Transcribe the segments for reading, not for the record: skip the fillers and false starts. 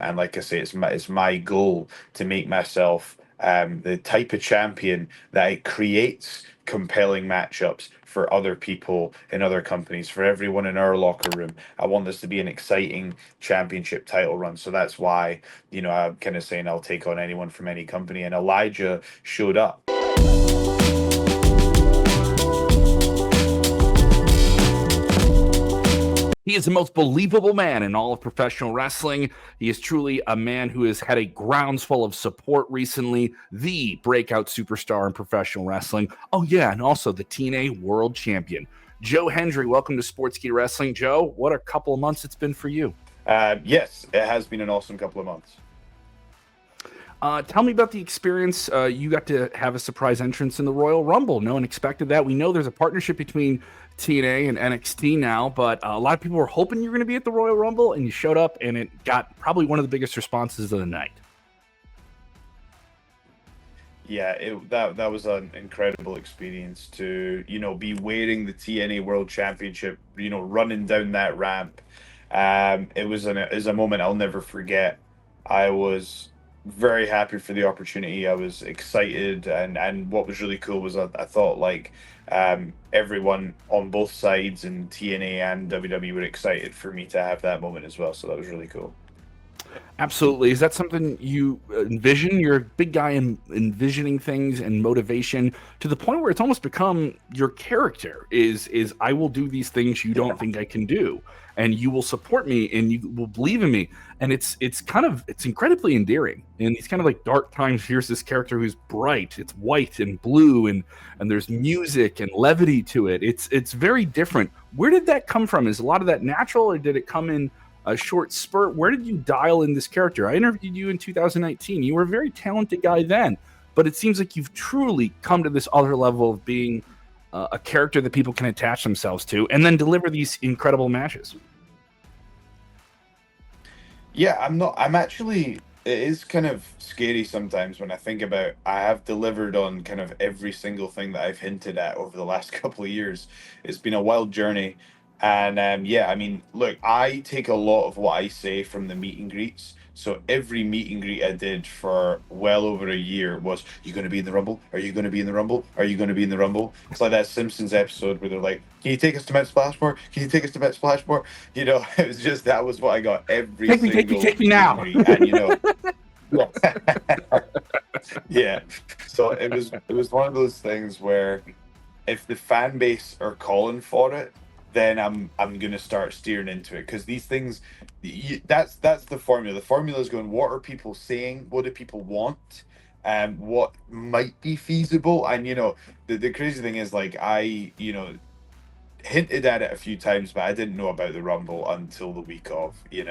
And like I say, it's my goal to make myself the type of champion that it creates compelling matchups for other people in other companies, for everyone in our locker room. I want this to be an exciting championship title run. So that's why, I'm kind of saying I'll take on anyone from any company. And Elijah showed up. He is the most believable man in all of professional wrestling. He is truly a man who has had a groundswell of support recently, the breakout superstar in professional wrestling. Oh, yeah, and also the TNA World Champion. Joe Hendry, welcome to Sportskeeda Wrestling. Joe, what a couple of months it's been for you. Yes, it has been an awesome couple of months. Tell me about the experience. You got to have a surprise entrance in the Royal Rumble. No one expected that. We know there's a partnership between TNA and NXT now, but a lot of people were hoping you were going to be at the Royal Rumble, and you showed up, and it got probably one of the biggest responses of the night. Yeah, that was an incredible experience to, be wearing the TNA World Championship, running down that ramp. It was a moment I'll never forget. I was very happy for the opportunity. I was excited, and what was really cool was I thought like everyone on both sides in TNA and WWE were excited for me to have that moment as well. So that was really cool. Absolutely. Is that something you envision? You're a big guy in envisioning things and motivation to the point where it's almost become your character is I will do these things you don't think I can do, and you will support me and you will believe in me. And it's incredibly endearing. In these kind of like dark times, here's this character who's bright. It's white and blue, and there's music and levity to it. It's very different. Where did that come from? Is a lot of that natural, or did it come in a short spurt? Where did you dial in this character? I interviewed you in 2019. You were a very talented guy then, but it seems like you've truly come to this other level of being a character that people can attach themselves to and then deliver these incredible matches. Yeah, it is kind of scary sometimes when I think about I have delivered on kind of every single thing that I've hinted at over the last couple of years. It's been a wild journey. And yeah, I mean, look, I take a lot of what I say from the meet and greets. So every meet and greet I did for well over a year was, "You going to be in the Rumble? Are you going to be in the Rumble? Are you going to be in the Rumble?" It's like that Simpsons episode where they're like, "Can you take us to Mount Splashmore? Can you take us to Mount Splashmore?" It was just that was what I got every Take me now. meet and greet. And yeah. So it was one of those things where if the fan base are calling for it, then I'm gonna start steering into it, because these things, that's the formula. The formula is going, what are people saying? What do people want? What might be feasible? And the crazy thing is, like, I hinted at it a few times, but I didn't know about the Rumble until the week of. It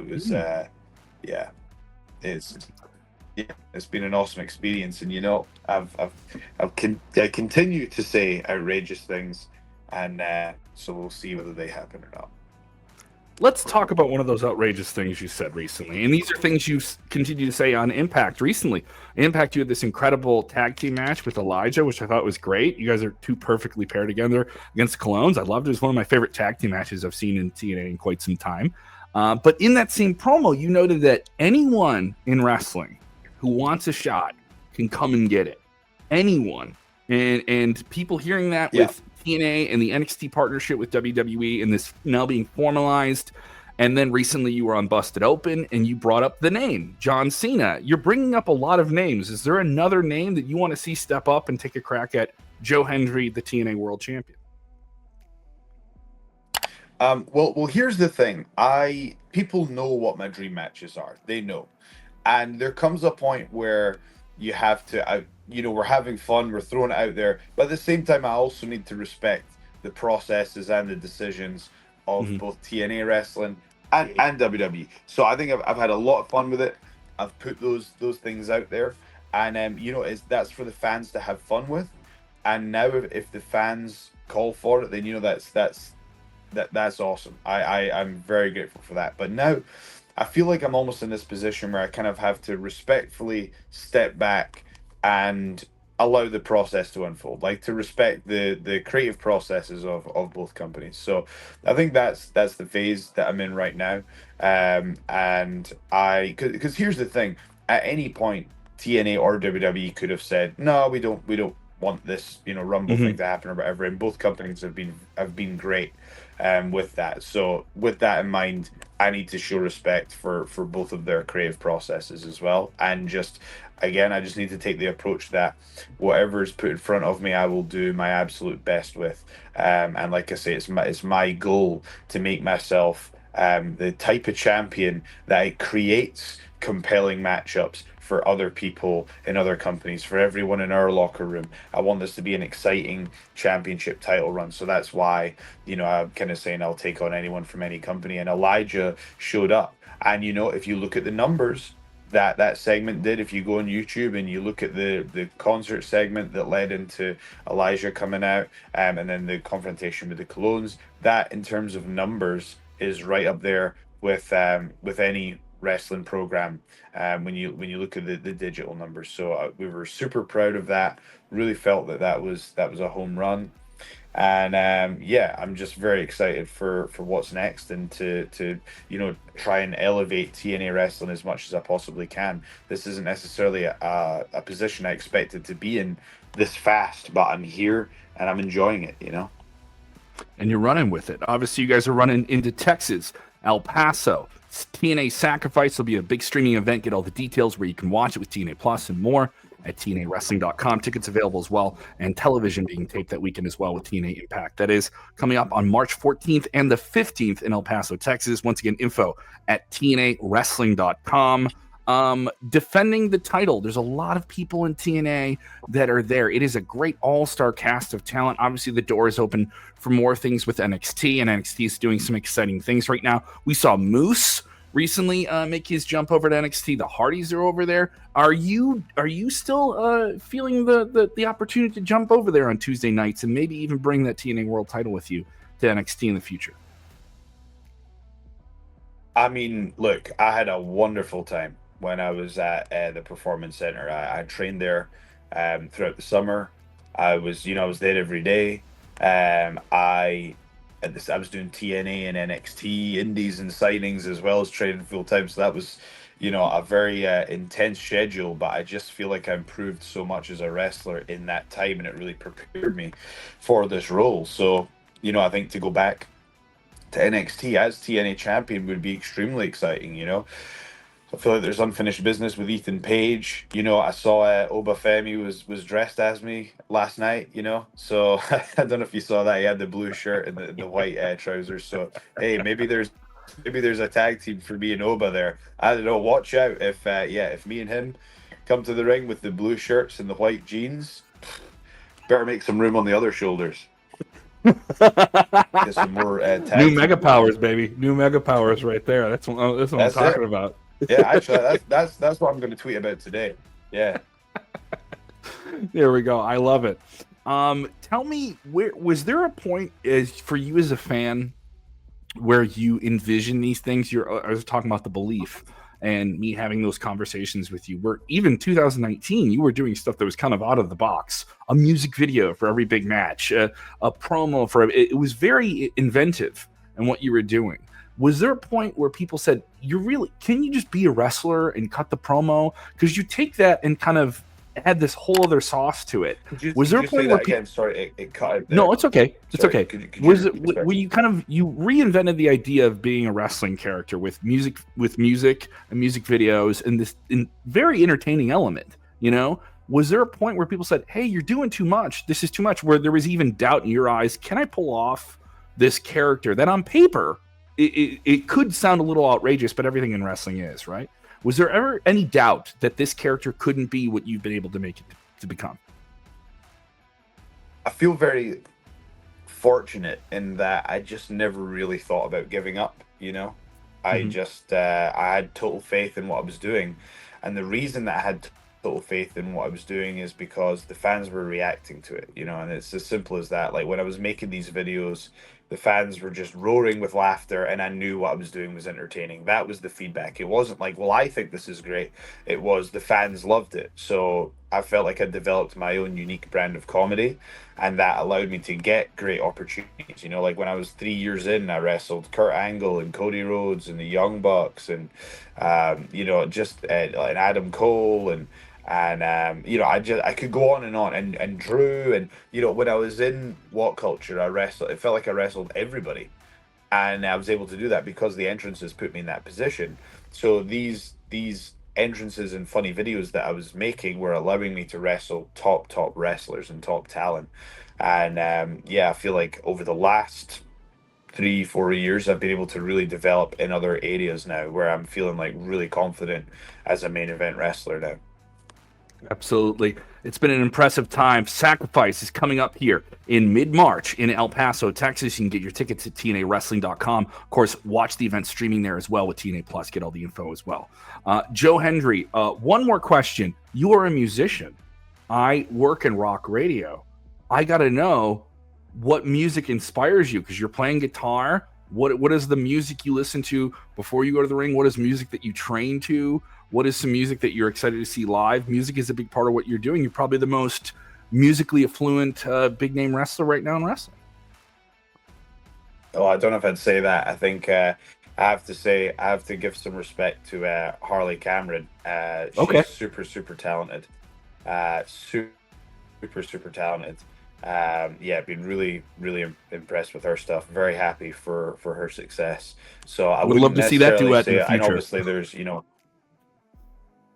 was yeah, it's yeah, it's been an awesome experience, and I continue to say outrageous things, and so we'll see whether they happen or not. Let's talk about one of those outrageous things you said recently. And these are things you continue to say on Impact recently. Impact, you had this incredible tag team match with Elijah, which I thought was great. You guys are two perfectly paired together against Colognes. I loved it. It was one of my favorite tag team matches I've seen in TNA in quite some time. But in that same promo, you noted that anyone in wrestling who wants a shot can come and get it. Anyone. And people hearing that with TNA and the NXT partnership with WWE and this now being formalized. And then recently you were on Busted Open and you brought up the name John Cena. You're bringing up a lot of names. Is there another name that you want to see step up and take a crack at Joe Hendry, the TNA World Champion? Well, here's the thing. People know what my dream matches are. They know. And there comes a point where you have to, we're having fun, we're throwing it out there, but at the same time, I also need to respect the processes and the decisions of both TNA wrestling and WWE. So I think I've had a lot of fun with it. I've put those things out there, and that's for the fans to have fun with. And now, if the fans call for it, then that's awesome. I'm very grateful for that. But now, I feel like I'm almost in this position where I kind of have to respectfully step back and allow the process to unfold, like to respect the creative processes of both companies. So I think that's the phase that I'm in right now. And I, because here's the thing, at any point TNA or WWE could have said, no, we don't want this, Rumble Hmm. thing to happen or whatever, and both companies have been great with that. So with that in mind, I need to show respect for both of their creative processes as well, and just again, I just need to take the approach that whatever is put in front of me, I will do my absolute best with. And like I say, it's my goal to make myself the type of champion that it creates compelling matchups for other people in other companies, for everyone in our locker room. I want this to be an exciting championship title run. So that's why, I'm kind of saying I'll take on anyone from any company. And Elijah showed up. And, if you look at the numbers, that segment did. If you go on YouTube and you look at the concert segment that led into Elijah coming out, and then the confrontation with the Clones, that in terms of numbers is right up there with any wrestling program, when you look at the digital numbers. So we were super proud of that. Really felt that was a home run. And yeah, I'm just very excited for what's next, and to try and elevate TNA wrestling as much as I possibly can. This isn't necessarily a position I expected to be in this fast, but I'm here and I'm enjoying it. And you're running with it. Obviously, you guys are running into Texas, El Paso. TNA Sacrifice will be a big streaming event. Get all the details where you can watch it with TNA Plus and more at TNAWrestling.com. Tickets available as well, and television being taped that weekend as well with TNA Impact. That is coming up on March 14th and the 15th in El Paso, Texas. Once again, info at TNAWrestling.com. Defending the title. There's a lot of people in TNA that are there. It is a great all-star cast of talent. Obviously, the door is open for more things with NXT, and NXT is doing some exciting things right now. We saw Moose recently make his jump over to NXT. The Hardys are over there. Are you still feeling the opportunity to jump over there on Tuesday nights and maybe even bring that TNA World Title with you to NXT in the future? I mean, look, I had a wonderful time when I was at the Performance Center. I trained there throughout the summer. I was there every day. I was doing TNA and NXT indies and signings as well as training full time. So that was, a very intense schedule. But I just feel like I improved so much as a wrestler in that time, and it really prepared me for this role. So, I think to go back to NXT as TNA champion would be extremely exciting. So I feel like there's unfinished business with Ethan Page. I saw Obafemi was dressed as me last night. So I don't know if you saw that. He had the blue shirt and the white trousers. So hey, maybe there's a tag team for me and Oba there. I don't know. Watch out if me and him come to the ring with the blue shirts and the white jeans, better make some room on the other shoulders. Get some more New tag team mega love. powers, baby. New mega powers right there. That's what I'm That's it. talking about. Yeah, actually, that's what I'm going to tweet about today. Yeah. There we go. I love it. Tell me, where was there a point as for you as a fan where you envision these things? I was talking about the belief and me having those conversations with you. Where even 2019, you were doing stuff that was kind of out of the box. A music video for every big match, a promo for it was very inventive in what you were doing. Was there a point where people said, "You really can you just be a wrestler and cut the promo?" Because you take that and kind of add this whole other sauce to it. Could you Was could there a you say point where that people? again? Sorry, it cut out No, there. it's okay. It's Sorry, okay. could you Was it repeat the were question? you reinvented the idea of being a wrestling character with music and music videos and this very entertaining element? Was there a point where people said, "Hey, you're doing too much. This is too much." Where there was even doubt in your eyes, can I pull off this character that on paper it could sound a little outrageous, but everything in wrestling is, right? Was there ever any doubt that this character couldn't be what you've been able to make it to become? I feel very fortunate in that I just never really thought about giving up. I Hmm. just I had total faith in what I was doing, and the reason that I had total faith in what I was doing is because the fans were reacting to it. And it's as simple as that. Like when I was making these videos, the fans were just roaring with laughter, and I knew what I was doing was entertaining. That was the feedback. It wasn't like, well, I think this is great. It was the fans loved it. So I felt like I developed my own unique brand of comedy, and that allowed me to get great opportunities. You know, like when I was 3 years in, I wrestled Kurt Angle and Cody Rhodes and the Young Bucks, and you know, just and Adam Cole, and you know, I could go on, and Drew, and you know, when I was in What Culture, I wrestled. It felt like I wrestled everybody, and I was able to do that because the entrances put me in that position. So these entrances and funny videos that I was making were allowing me to wrestle top wrestlers and top talent. And yeah, I feel like over the last 3 4 years I've been able to really develop in other areas now where I'm feeling like really confident as a main event wrestler now. Absolutely. It's been an impressive time. Sacrifice is coming up here in mid-March in El Paso, Texas. You can get your tickets at tnawrestling.com. Of course, watch the event streaming there as well with TNA Plus. Get all the info as well. Joe Hendry, one more question. You are a musician. I work in rock radio. I got to know what music inspires you because you're playing guitar. What is the music you listen to before you go to the ring? What is music that you train to? What is some music that you're excited to see live? Music is a big part of what you're doing. You're probably the most musically affluent big name wrestler right now in wrestling. Oh, I don't know if I'd say that. I think I have to say I have to give some respect to Harley Cameron. Okay. She's super talented. Super talented. Yeah, been really impressed with her stuff. Very happy for her success. So I Would wouldn't love to see that necessarily duet in say, the and future. obviously there's, you know,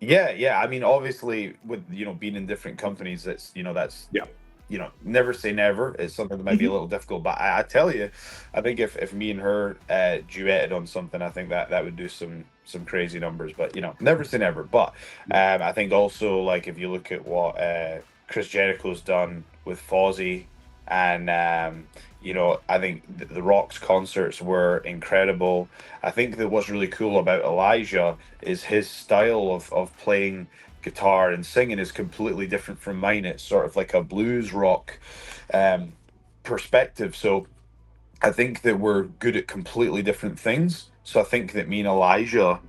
yeah. I mean, obviously, with you know being in different companies, that's you know that's Yeah. you know never say never. It's something that might be a little difficult, but I tell you, I think if me and her duetted on something, I think that would do some crazy numbers. But you know, never say never. But I think also like if you look at what Chris Jericho's done with Fozzy, and you know, I think the Rock's concerts were incredible. I think that what's really cool about Elijah is his style of playing guitar and singing is completely different from mine. It's sort of like a blues rock um, perspective. So I think that we're good at completely different things. So I think that me and Elijah,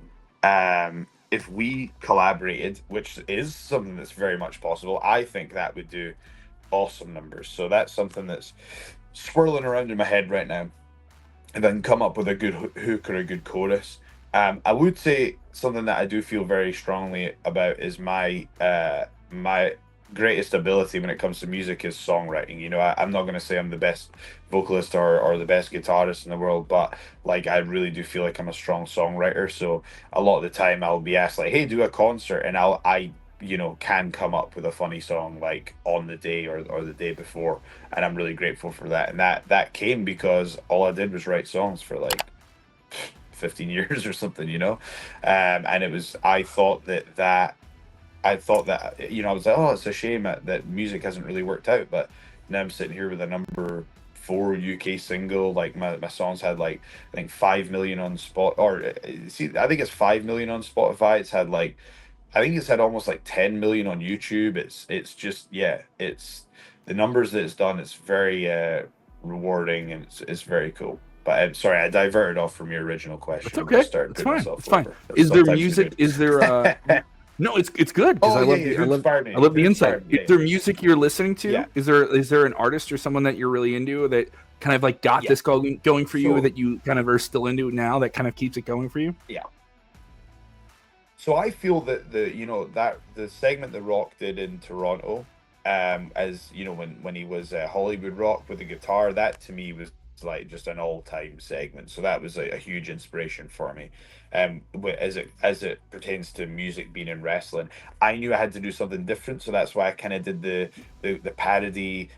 if we collaborated, which is something that's very much possible, I think that would do awesome numbers. So that's something that's swirling around in my head right now, and then come up with a good hook or a good chorus. I would say something that I do feel very strongly about is my greatest ability when it comes to music is songwriting. You know, I'm not going to say I'm the best vocalist or the best guitarist in the world, but like I really do feel like I'm a strong songwriter. So a lot of the time I'll be asked like, "Hey, do a concert," and I you know can come up with a funny song like on the day or the day before, and I'm really grateful for that. And that came because all I did was write songs for like 15 years or something, you know. And it was I thought that you know I was like, oh, it's a shame that music hasn't really worked out, but now I'm sitting here with a number 4 UK single. Like my songs had like I think 5 million on spot or see I think it's 5 million on Spotify. It's had like I think it's had almost like 10 million on YouTube. It's just yeah, it's the numbers that it's done. It's very rewarding, and it's very cool. But I'm sorry, I diverted off from your original That's question and okay. just started That's putting fine. myself It's fine. over. Is there Sometimes you music? Is there do. no, it's good because Oh I yeah, love yeah. the Who inspired me? I love Who the insight. inspired me? Is Yeah, there music you're listening yeah, to? Is there an artist or someone that you're really into that kind of like got yeah. this going for you So that you kind of are still into now that kind of keeps it going for you? yeah. So I feel that the you know that the segment that Rock did in Toronto, as you know when he was Hollywood Rock with the guitar, that to me was like just an all time segment. So that was a huge inspiration for me. As it pertains to music being in wrestling, I knew I had to do something different. So that's why I kind of did the parody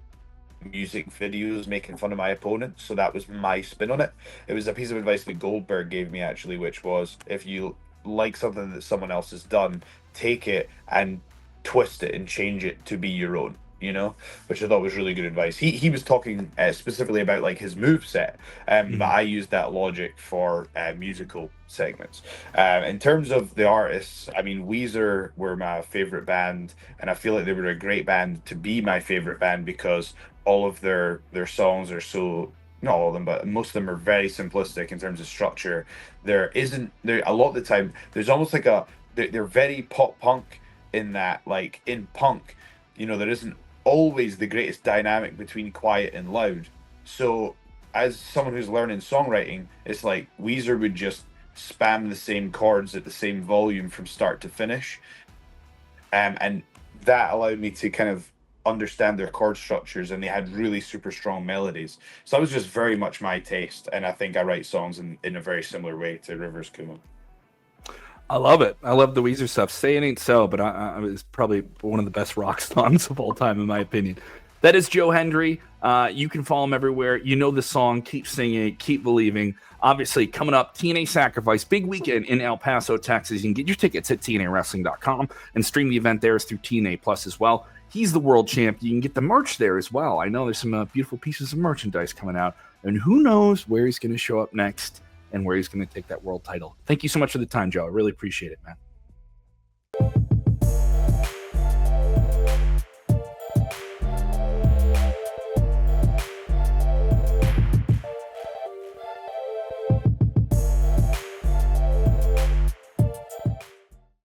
music videos making fun of my opponents. So that was my spin on it. It was a piece of advice that Goldberg gave me actually, which was if you like something that someone else has done, take it and twist it and change it to be your own. You know, which I thought was really good advice. He was talking specifically about like his move set, but I used that logic for musical segments. In terms of the artists, I mean, Weezer were my favorite band, and I feel like they were a great band to be my favorite band because all of their songs are so not all of them, but most of them are very simplistic in terms of structure. There isn't there a lot of the time. There's almost like they're very pop punk in that, like in punk, there isn't always the greatest dynamic between quiet and loud. So as someone who's learning songwriting, it's like Weezer would just spam the same chords at the same volume from start to finish, and that allowed me to kind of understand their chord structures, and they had really super strong melodies. So that was just very much my taste, and I think I write songs in a very similar way to Rivers Cuomo. I love it. I love the Weezer stuff. Say It Ain't So, but it's probably one of the best rock songs of all time, in my opinion. That is Joe Hendry. You can follow him everywhere. You know the song. Keep singing. Keep believing. Obviously, coming up, TNA Sacrifice, big weekend in El Paso, Texas. You can get your tickets at TNAWrestling.com and stream the event there through TNA Plus as well. He's the world champ. You can get the merch there as well. I know there's some beautiful pieces of merchandise coming out, and who knows where he's going to show up next and where he's going to take that world title. Thank you so much for the time, Joe. I really appreciate it, man.